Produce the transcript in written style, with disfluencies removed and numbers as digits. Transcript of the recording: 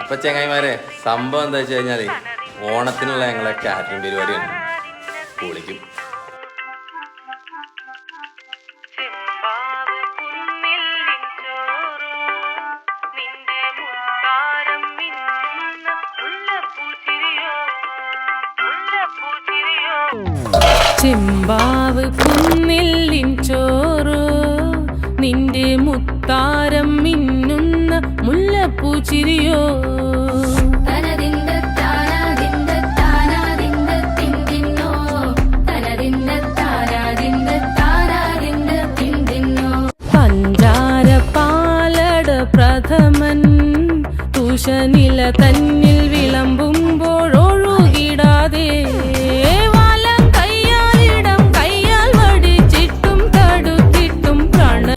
അപ്പൊ ചെങ്ങായിമാരെ, സംഭവം എന്താ വെച്ച് കഴിഞ്ഞാല് ഓണത്തിനുള്ള ഞങ്ങളെ കാറ്ററിംഗ് പരിപാടിയാണ്. പൊളിക്കും. ചെമ്പാവ് കുന്നില്ലിൻ ചോറ്, നിന്റെ മുത്താരം മിന്നുന്ന മുല്ലപ്പൂച്ചിരിയോ.